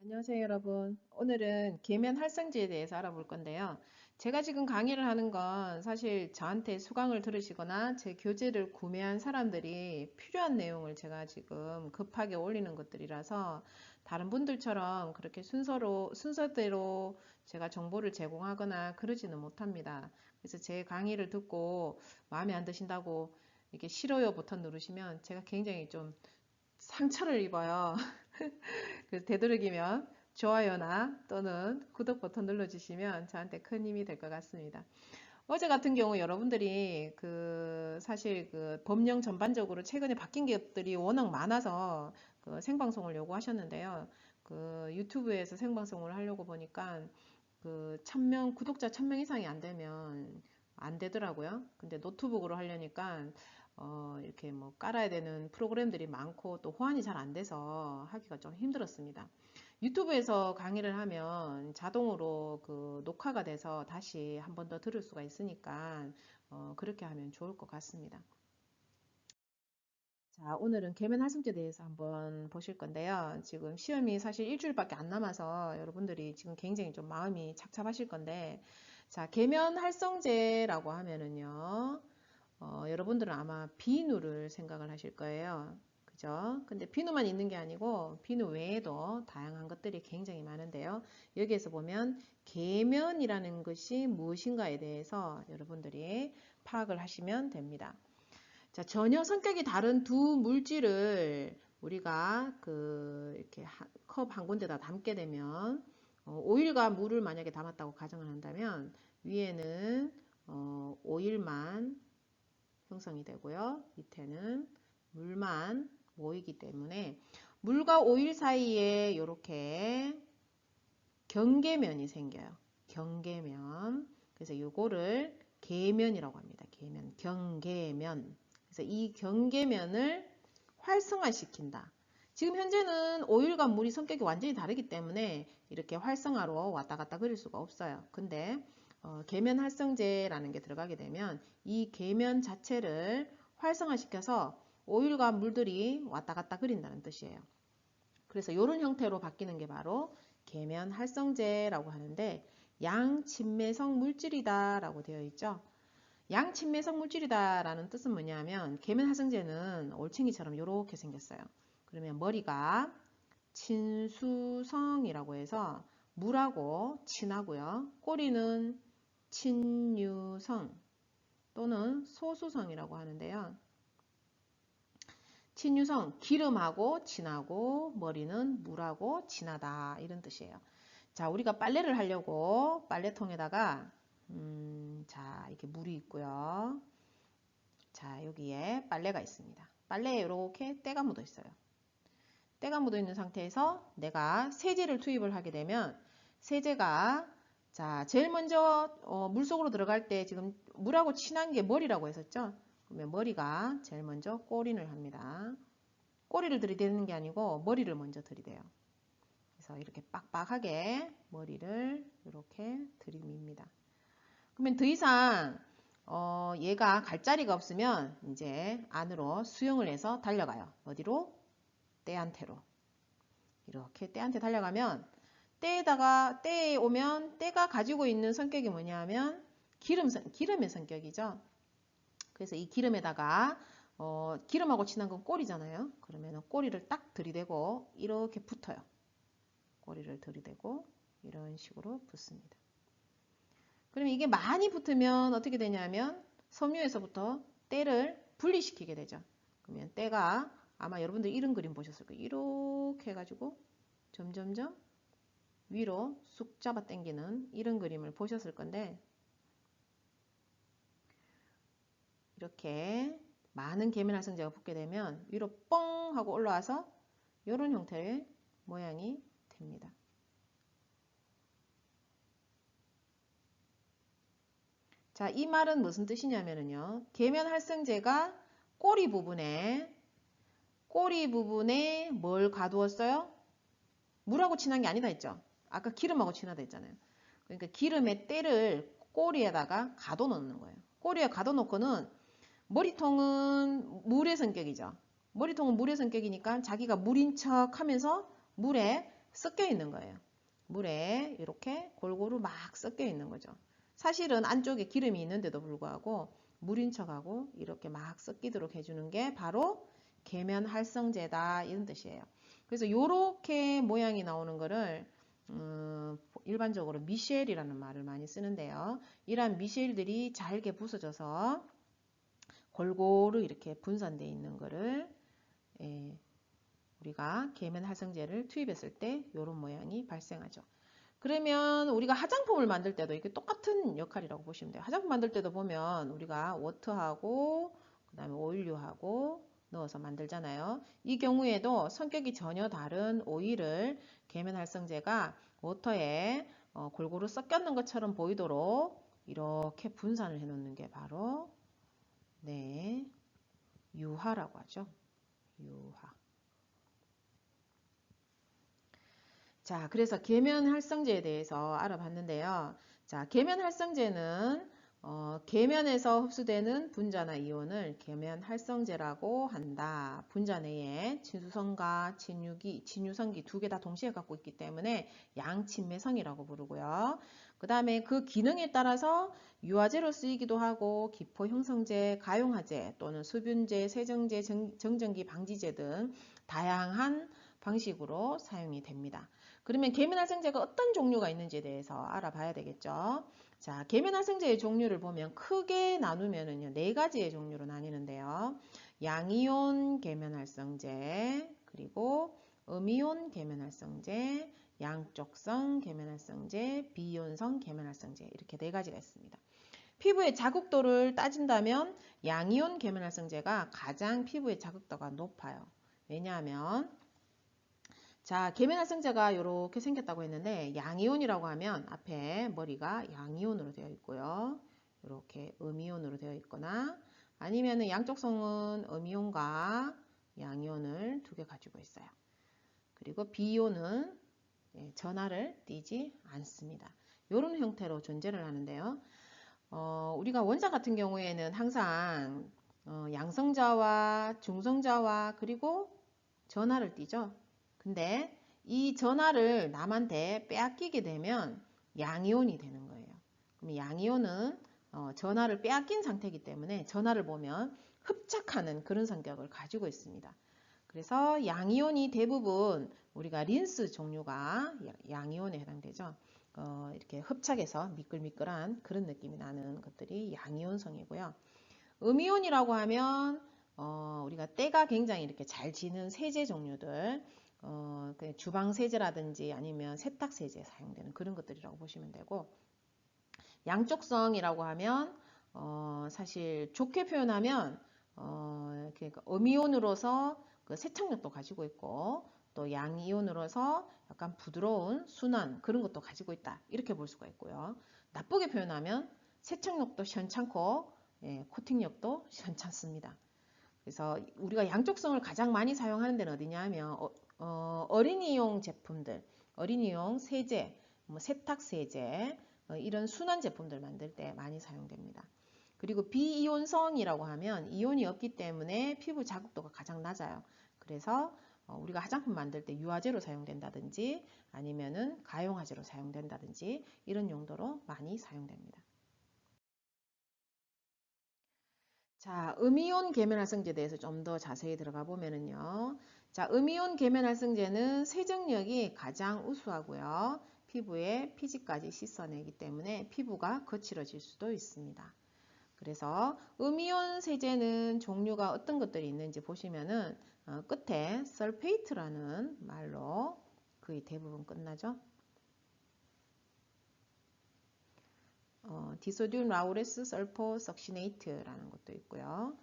안녕하세요, 여러분. 오늘은 계면 활성제에 대해서 알아볼 건데요. 제가 지금 강의를 하는 건 사실 저한테 수강을 들으시거나 제 교재를 구매한 사람들이 필요한 내용을 제가 지금 급하게 올리는 것들이라서 다른 분들처럼 그렇게 순서대로 제가 정보를 제공하거나 그러지는 못합니다. 그래서 제 강의를 듣고 마음에 안 드신다고 이렇게 싫어요 버튼 누르시면 제가 굉장히 좀 상처를 입어요. 그래서 되도록이면 좋아요나 또는 구독 버튼 눌러주시면 저한테 큰 힘이 될 것 같습니다. 어제 같은 경우 여러분들이 사실 법령 전반적으로 최근에 바뀐 것들이 워낙 많아서 생방송을 요구하셨는데요. 유튜브에서 생방송을 하려고 보니까 1000명, 구독자 1000명 이상이 안 되면 안 되더라고요. 근데 노트북으로 하려니까 이렇게 뭐 깔아야 되는 프로그램들이 많고 또 호환이 잘 안 돼서 하기가 좀 힘들었습니다. 유튜브에서 강의를 하면 자동으로 녹화가 돼서 다시 한 번 더 들을 수가 있으니까 그렇게 하면 좋을 것 같습니다. 자, 오늘은 계면 활성제에 대해서 한번 보실 건데요. 지금 시험이 사실 일주일밖에 안 남아서 여러분들이 지금 굉장히 좀 마음이 착잡하실 건데, 자, 계면 활성제라고 하면은요, 여러분들은 아마 비누를 생각을 하실 거예요. 그죠? 근데 비누만 있는 게 아니고 비누 외에도 다양한 것들이 굉장히 많은데요. 여기에서 보면 계면이라는 것이 무엇인가에 대해서 여러분들이 파악을 하시면 됩니다. 자, 전혀 성격이 다른 두 물질을 우리가 이렇게 컵 한 군데다 담게 되면 오일과 물을 만약에 담았다고 가정을 한다면 위에는 오일만 형성이 되고요. 밑에는 물만 모이기 때문에 물과 오일 사이에 이렇게 경계면이 생겨요. 경계면. 그래서 이거를 계면이라고 합니다. 계면, 경계면. 그래서 이 경계면을 활성화시킨다. 지금 현재는 오일과 물이 성격이 완전히 다르기 때문에 이렇게 활성화로 왔다 갔다 그릴 수가 없어요. 근데 계면 활성제라는 게 들어가게 되면 이 계면 자체를 활성화시켜서 오일과 물들이 왔다 갔다 그린다는 뜻이에요. 그래서 이런 형태로 바뀌는 게 바로 계면 활성제라고 하는데 양친매성 물질이다 라고 되어 있죠. 양친매성 물질이다 라는 뜻은 뭐냐면 계면 활성제는 올챙이처럼 이렇게 생겼어요. 그러면 머리가 친수성이라고 해서 물하고 친하고요. 꼬리는 친유성 또는 소수성이라고 하는데요. 친유성, 기름하고 진하고 머리는 물하고 진하다 이런 뜻이에요. 자, 우리가 빨래를 하려고 빨래통에다가 자, 이렇게 물이 있고요. 자, 여기에 빨래가 있습니다. 빨래에 이렇게 때가 묻어 있어요. 때가 묻어 있는 상태에서 내가 세제를 투입을 하게 되면 세제가 자, 제일 먼저 물속으로 들어갈 때 지금 물하고 친한 게 머리라고 했었죠. 그러면 머리가 제일 먼저 꼬린을 합니다. 꼬리를 들이대는 게 아니고 머리를 먼저 들이대요. 그래서 이렇게 빡빡하게 머리를 이렇게 들이밉니다. 그러면 더 이상 얘가 갈 자리가 없으면 이제 안으로 수영을 해서 달려가요. 어디로? 때한테로. 이렇게 때한테 달려가면 때에 오면 때가 가지고 있는 성격이 뭐냐면 기름의 성격이죠. 그래서 이 기름에다가 기름하고 친한 건 꼬리잖아요. 그러면 꼬리를 딱 들이대고 이렇게 붙어요. 꼬리를 들이대고 이런 식으로 붙습니다. 그러면 이게 많이 붙으면 어떻게 되냐면 섬유에서부터 때를 분리시키게 되죠. 그러면 때가 아마 여러분들 이런 그림 보셨을 거예요. 이렇게 해가지고 점점점 위로 쑥 잡아 당기는 이런 그림을 보셨을 건데 이렇게 많은 계면활성제가 붙게 되면 위로 뻥 하고 올라와서 이런 형태의 모양이 됩니다. 자, 이 말은 무슨 뜻이냐면요. 계면활성제가 꼬리 부분에 뭘 가두었어요? 물하고 친한 게 아니다 했죠. 아까 기름하고 친하다 했잖아요. 그러니까 기름의 때를 꼬리에다가 가둬 놓는 거예요. 꼬리에 가둬 놓고는 머리통은 물의 성격이죠. 머리통은 물의 성격이니까 자기가 물인 척 하면서 물에 섞여 있는 거예요. 물에 이렇게 골고루 막 섞여 있는 거죠. 사실은 안쪽에 기름이 있는데도 불구하고 물인 척하고 이렇게 막 섞이도록 해주는 게 바로 계면활성제다 이런 뜻이에요. 그래서 이렇게 모양이 나오는 거를 일반적으로 미셸이라는 말을 많이 쓰는데요. 이러한 미셸들이 잘게 부서져서 골고루 이렇게 분산되어 있는 거를 우리가 계면활성제를 투입했을 때 이런 모양이 발생하죠. 그러면 우리가 화장품을 만들 때도 이게 똑같은 역할이라고 보시면 돼요. 화장품 만들 때도 보면 우리가 워터하고 그 다음에 오일류하고 넣어서 만들잖아요. 이 경우에도 성격이 전혀 다른 오일을 계면활성제가 워터에 골고루 섞였는 것처럼 보이도록 이렇게 분산을 해 놓는 게 바로 유화라고 하죠. 유화. 자, 그래서 계면활성제에 대해서 알아봤는데요. 자, 계면활성제는 계면에서 흡수되는 분자나 이온을 계면활성제라고 한다. 분자 내에 친수성과 친유성기 두 개 다 동시에 갖고 있기 때문에 양친매성이라고 부르고요. 그 다음에 그 기능에 따라서 유화제로 쓰이기도 하고 기포 형성제, 가용화제 또는 수분제, 세정제, 정전기 방지제 등 다양한 방식으로 사용이 됩니다. 그러면 계면활성제가 어떤 종류가 있는지에 대해서 알아봐야 되겠죠. 자, 계면활성제의 종류를 보면 크게 나누면은요, 4가지의 종류로 나뉘는데요. 양이온 계면활성제, 그리고 음이온 계면활성제, 양쪽성 계면활성제, 비이온성 계면활성제 이렇게 4가지가 있습니다. 피부의 자극도를 따진다면 양이온 계면활성제가 가장 피부의 자극도가 높아요. 왜냐하면 자, 계면활성제가 이렇게 생겼다고 했는데 양이온이라고 하면 앞에 머리가 양이온으로 되어 있고요. 이렇게 음이온으로 되어 있거나 아니면은 양쪽성은 음이온과 양이온을 2개 가지고 있어요. 그리고 비이온은 전하를 띠지 않습니다. 이런 형태로 존재를 하는데요. 우리가 원자 같은 경우에는 항상 양성자와 중성자와 그리고 전하를 띠죠. 근데 이 전하를 남한테 빼앗기게 되면 양이온이 되는 거예요. 그럼 양이온은 전하를 빼앗긴 상태이기 때문에 전하를 보면 흡착하는 그런 성격을 가지고 있습니다. 그래서 양이온이 대부분 우리가 린스 종류가 양이온에 해당되죠. 이렇게 흡착해서 미끌미끌한 그런 느낌이 나는 것들이 양이온성이고요. 음이온이라고 하면 우리가 때가 굉장히 이렇게 잘 지는 세제 종류들, 주방 세제라든지 아니면 세탁 세제에 사용되는 그런 것들이라고 보시면 되고, 양쪽성이라고 하면 사실 좋게 표현하면 그러니까 음이온으로서 그 세척력도 가지고 있고 또 양이온으로서 약간 부드러운 순한 그런 것도 가지고 있다 이렇게 볼 수가 있고요. 나쁘게 표현하면 세척력도 현찮고 코팅력도 현찮습니다. 그래서 우리가 양쪽성을 가장 많이 사용하는 데는 어디냐 하면 어린이용 제품들, 어린이용 세제, 뭐 세탁 세제 이런 순한 제품들 만들 때 많이 사용됩니다. 그리고 비이온성이라고 하면 이온이 없기 때문에 피부 자극도가 가장 낮아요. 그래서 우리가 화장품 만들 때 유화제로 사용된다든지 아니면은 가용화제로 사용된다든지 이런 용도로 많이 사용됩니다. 자, 음이온 계면활성제에 대해서 좀 더 자세히 들어가 보면은요. 자, 음이온 계면활성제는 세정력이 가장 우수하고요. 피부에 피지까지 씻어내기 때문에 피부가 거칠어질 수도 있습니다. 그래서 음이온 세제는 종류가 어떤 것들이 있는지 보시면은 끝에 설페이트라는 말로 거의 대부분 끝나죠. 디소디움 라우레스 설포 석시네이트라는 것도 있고요.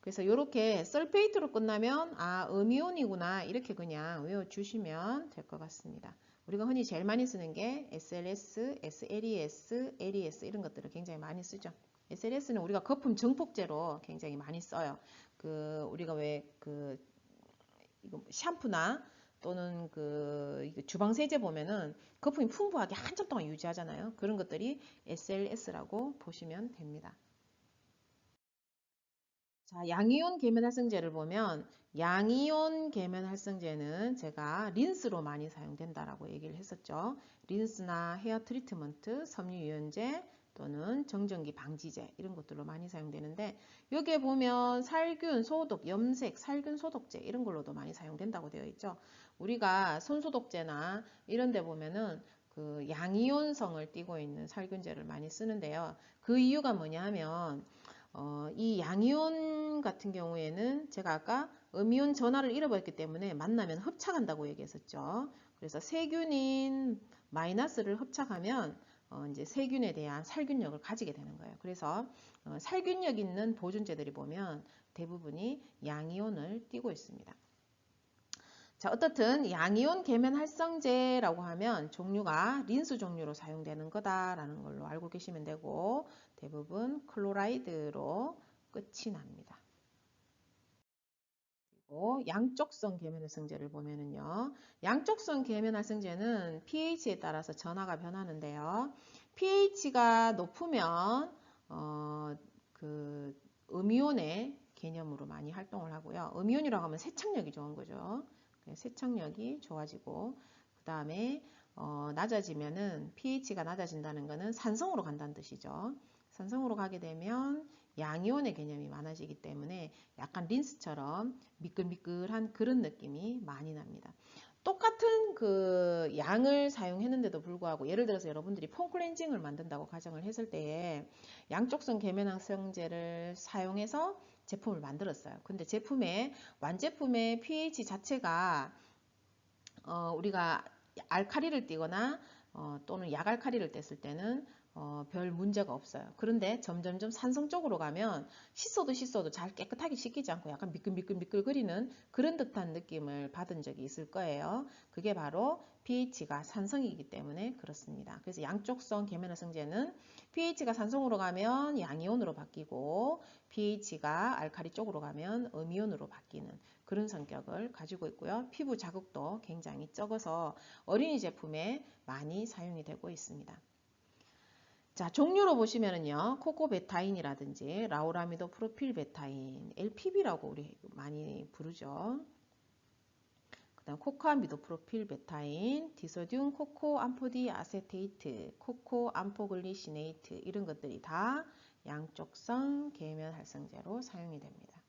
그래서 이렇게 설페이트로 끝나면 음이온이구나 이렇게 그냥 외워주시면 될 것 같습니다. 우리가 흔히 제일 많이 쓰는 게 SLS, SLES, LES 이런 것들을 굉장히 많이 쓰죠. SLS는 우리가 거품 증폭제로 굉장히 많이 써요. 우리가 왜 샴푸나 또는 주방 세제 보면은 거품이 풍부하게 한참 동안 유지하잖아요. 그런 것들이 SLS라고 보시면 됩니다. 자, 양이온 계면활성제를 보면 양이온 계면활성제는 제가 린스로 많이 사용된다라고 얘기를 했었죠. 린스나 헤어 트리트먼트, 섬유유연제 또는 정전기 방지제 이런 것들로 많이 사용되는데 여기에 보면 살균, 소독, 염색, 살균 소독제 이런 걸로도 많이 사용된다고 되어 있죠. 우리가 손소독제나 이런 데 보면은 그 양이온성을 띠고 있는 살균제를 많이 쓰는데요. 그 이유가 뭐냐 하면 이 양이온 같은 경우에는 제가 아까 음이온 전하를 잃어버렸기 때문에 만나면 흡착한다고 얘기했었죠. 그래서 세균인 마이너스를 흡착하면 이제 세균에 대한 살균력을 가지게 되는 거예요. 그래서 살균력 있는 보존제들이 보면 대부분이 양이온을 띠고 있습니다. 자, 어떻든 양이온 계면 활성제라고 하면 종류가 린스 종류로 사용되는 거다라는 걸로 알고 계시면 되고 대부분 클로라이드로 끝이 납니다. 그리고 양쪽성 계면 활성제를 보면은요. 양쪽성 계면 활성제는 pH에 따라서 전하가 변하는데요. pH가 높으면 그 음이온의 개념으로 많이 활동을 하고요. 음이온이라고 하면 세척력이 좋은 거죠. 세척력이 좋아지고 그 다음에 낮아지면은 pH가 낮아진다는 것은 산성으로 간다는 뜻이죠. 산성으로 가게 되면 양이온의 개념이 많아지기 때문에 약간 린스처럼 미끌미끌한 그런 느낌이 많이 납니다. 똑같은 그 양을 사용했는데도 불구하고 예를 들어서 여러분들이 폼 클렌징을 만든다고 가정을 했을 때에 양쪽성 계면활성제를 사용해서 제품을 만들었어요. 근데 제품의 완제품의 pH 자체가 우리가 알카리를 띠거나 또는 약알카리를 뗐을 때는 별 문제가 없어요. 그런데 점점점 산성 쪽으로 가면 씻어도 잘 깨끗하게 씻기지 않고 약간 미끌미끌미끌거리는 그런 듯한 느낌을 받은 적이 있을 거예요. 그게 바로 pH가 산성이기 때문에 그렇습니다. 그래서 양쪽성 계면활성제는 pH가 산성으로 가면 양이온으로 바뀌고 pH가 알카리 쪽으로 가면 음이온으로 바뀌는 그런 성격을 가지고 있고요. 피부 자극도 굉장히 적어서 어린이 제품에 많이 사용이 되고 있습니다. 자, 종류로 보시면은요, 코코베타인이라든지 라우라미도 프로필베타인, LPB라고 우리 많이 부르죠. 그 다음 코코아미도 프로필베타인, 디소듐 코코암포디 아세테이트, 코코암포글리시네이트 이런 것들이 다 양쪽성 계면활성제로 사용이 됩니다.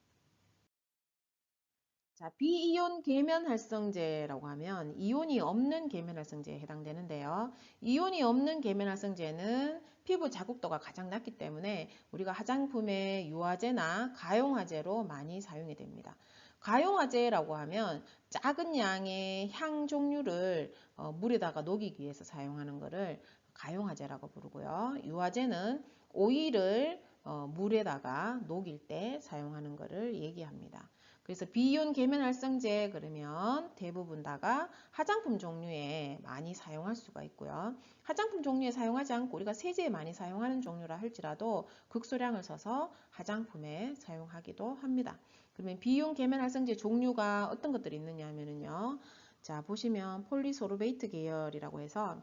자, 비이온 계면활성제라고 하면 이온이 없는 계면활성제에 해당되는데요. 이온이 없는 계면활성제는 피부 자극도가 가장 낮기 때문에 우리가 화장품의 유화제나 가용화제로 많이 사용이 됩니다. 가용화제라고 하면 작은 양의 향 종류를 물에다가 녹이기 위해서 사용하는 것을 가용화제라고 부르고요. 유화제는 오일을 물에다가 녹일 때 사용하는 것을 얘기합니다. 그래서 비이온 계면활성제 그러면 대부분 다가 화장품 종류에 많이 사용할 수가 있고요. 화장품 종류에 사용하지 않고 우리가 세제에 많이 사용하는 종류라 할지라도 극소량을 써서 화장품에 사용하기도 합니다. 그러면 비이온 계면활성제 종류가 어떤 것들이 있느냐 하면요. 자, 보시면 폴리소르베이트 계열이라고 해서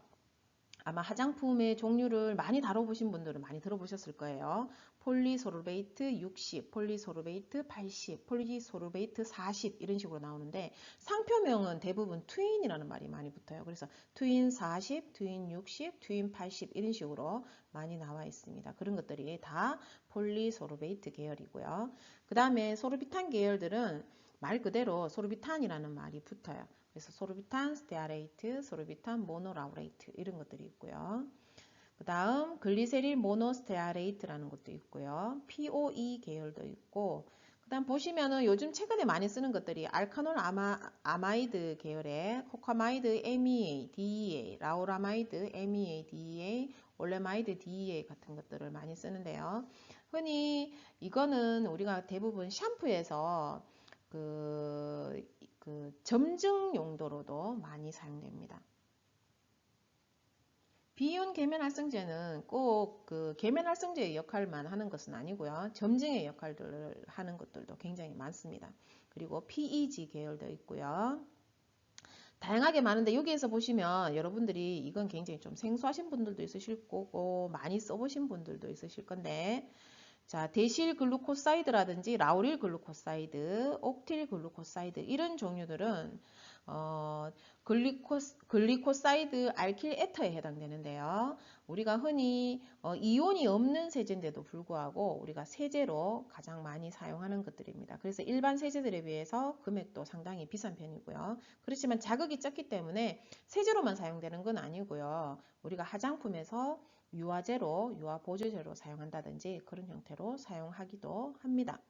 아마 화장품의 종류를 많이 다뤄보신 분들은 많이 들어보셨을 거예요. 폴리소르베이트 60, 폴리소르베이트 80, 폴리소르베이트 40 이런 식으로 나오는데 상표명은 대부분 트윈이라는 말이 많이 붙어요. 그래서 트윈 40, 트윈 60, 트윈 80 이런 식으로 많이 나와 있습니다. 그런 것들이 다 폴리소르베이트 계열이고요. 그 다음에 소르비탄 계열들은 말 그대로 소르비탄이라는 말이 붙어요. 그래서 소르비탄 스테아레이트, 소르비탄 모노라우레이트 이런 것들이 있고요. 그 다음 글리세릴 모노스테아레이트라는 것도 있고요. POE 계열도 있고 그 다음 보시면은 요즘 최근에 많이 쓰는 것들이 알카놀 아마이드 계열의 코카마이드 MEA, DEA, 라우라마이드 MEA, DEA, 올레마이드 DEA 같은 것들을 많이 쓰는데요. 흔히 이거는 우리가 대부분 샴푸에서 그 점증 용도로도 많이 사용됩니다. 비이온 계면활성제는 꼭 그 계면활성제의 역할만 하는 것은 아니고요. 점증의 역할들을 하는 것들도 굉장히 많습니다. 그리고 PEG 계열도 있고요. 다양하게 많은데 여기에서 보시면 여러분들이 이건 굉장히 좀 생소하신 분들도 있으실 거고 많이 써보신 분들도 있으실 건데 자, 데실 글루코사이드라든지 라우릴 글루코사이드, 옥틸 글루코사이드 이런 종류들은 글리코사이드 알킬 에터에 해당되는데요. 우리가 흔히 이온이 없는 세제인데도 불구하고 우리가 세제로 가장 많이 사용하는 것들입니다. 그래서 일반 세제들에 비해서 금액도 상당히 비싼 편이고요. 그렇지만 자극이 적기 때문에 세제로만 사용되는 건 아니고요. 우리가 화장품에서 유화제로, 유화보조제로 사용한다든지 그런 형태로 사용하기도 합니다.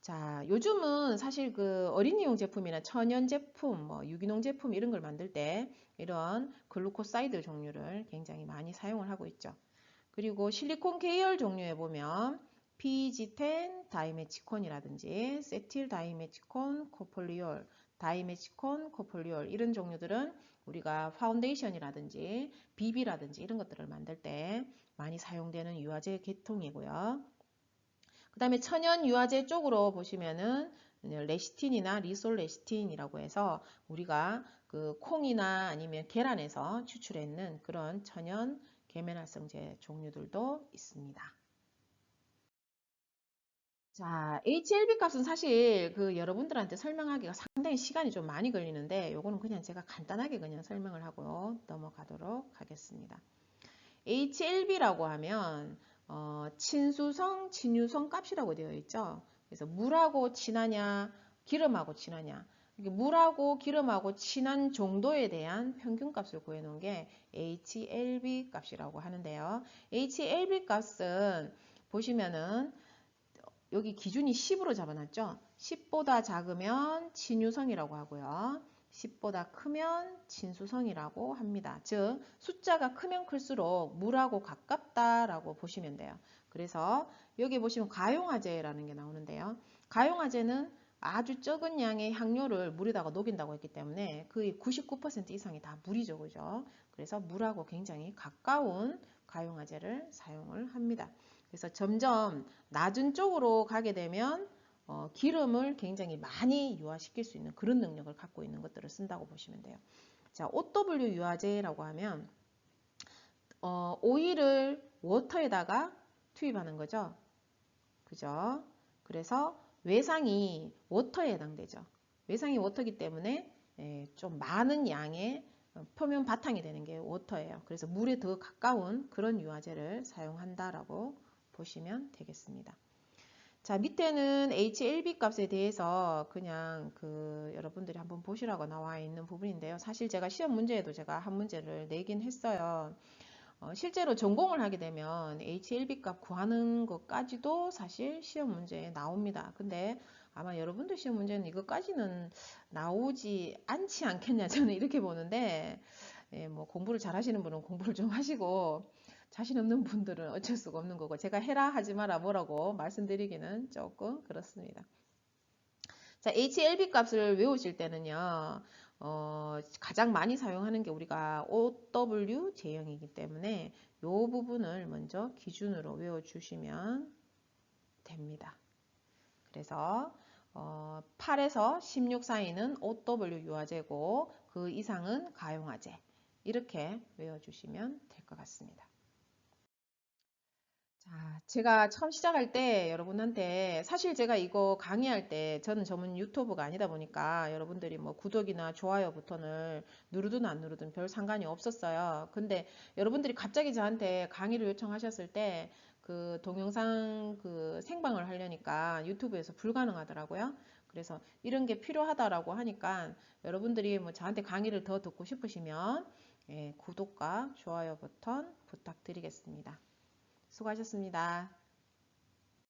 자, 요즘은 사실 그 어린이용 제품이나 천연 제품, 유기농 제품 이런 걸 만들 때 이런 글루코사이드 종류를 굉장히 많이 사용을 하고 있죠. 그리고 실리콘 계열 종류에 보면 PG10 다이메치콘이라든지 세틸 다이메치콘 코폴리올, 다이메치콘 코폴리올 이런 종류들은 우리가 파운데이션이라든지 비비라든지 이런 것들을 만들 때 많이 사용되는 유화제 계통이고요. 그 다음에 천연 유화제 쪽으로 보시면은 레시틴이나 리솔레시틴이라고 해서 우리가 그 콩이나 아니면 계란에서 추출했는 그런 천연 계면활성제 종류들도 있습니다. 자, HLB 값은 사실 그 여러분들한테 설명하기가 상당히 시간이 좀 많이 걸리는데 요거는 그냥 제가 간단하게 그냥 설명을 하고 넘어가도록 하겠습니다. HLB라고 하면 친수성, 친유성 값이라고 되어 있죠. 그래서 물하고 친하냐, 기름하고 친하냐. 물하고 기름하고 친한 정도에 대한 평균값을 구해놓은 게 HLB 값이라고 하는데요. HLB 값은 보시면은 여기 기준이 10으로 잡아놨죠. 10보다 작으면 친유성이라고 하고요. 10보다 크면 친수성이라고 합니다. 즉 숫자가 크면 클수록 물하고 가깝다라고 보시면 돼요. 그래서 여기 보시면 가용화제라는 게 나오는데요. 가용화제는 아주 적은 양의 향료를 물에다가 녹인다고 했기 때문에 거의 99% 이상이 다 물이죠. 그죠? 그래서 물하고 굉장히 가까운 가용화제를 사용을 합니다. 그래서 점점 낮은 쪽으로 가게 되면 기름을 굉장히 많이 유화시킬 수 있는 그런 능력을 갖고 있는 것들을 쓴다고 보시면 돼요. 자, OW 유화제라고 하면 오일을 워터에다가 투입하는 거죠. 그죠? 그래서 외상이 워터에 해당되죠. 외상이 워터이기 때문에 좀 많은 양의 표면 바탕이 되는 게 워터예요. 그래서 물에 더 가까운 그런 유화제를 사용한다라고 보시면 되겠습니다. 자, 밑에는 HLB 값에 대해서 그냥 여러분들이 한번 보시라고 나와 있는 부분인데요. 사실 제가 시험 문제에도 제가 한 문제를 내긴 했어요. 실제로 전공을 하게 되면 HLB 값 구하는 것까지도 사실 시험 문제에 나옵니다. 근데 아마 여러분들 시험 문제는 이것까지는 나오지 않지 않겠냐 저는 이렇게 보는데 뭐 공부를 잘 하시는 분은 공부를 좀 하시고 자신 없는 분들은 어쩔 수가 없는 거고 제가 해라 하지 마라 뭐라고 말씀드리기는 조금 그렇습니다. 자, HLB 값을 외우실 때는요. 가장 많이 사용하는 게 우리가 OW 제형이기 때문에 이 부분을 먼저 기준으로 외워주시면 됩니다. 그래서 8에서 16 사이는 OW 유화제고 그 이상은 가용화제 이렇게 외워주시면 될 것 같습니다. 자, 제가 처음 시작할 때 여러분한테 사실 제가 이거 강의할 때 저는 전문 유튜버가 아니다 보니까 여러분들이 뭐 구독이나 좋아요 버튼을 누르든 안 누르든 별 상관이 없었어요. 근데 여러분들이 갑자기 저한테 강의를 요청하셨을 때 그 동영상 그 생방을 하려니까 유튜브에서 불가능하더라고요. 그래서 이런 게 필요하다라고 하니까 여러분들이 뭐 저한테 강의를 더 듣고 싶으시면 구독과 좋아요 버튼 부탁드리겠습니다. 수고하셨습니다.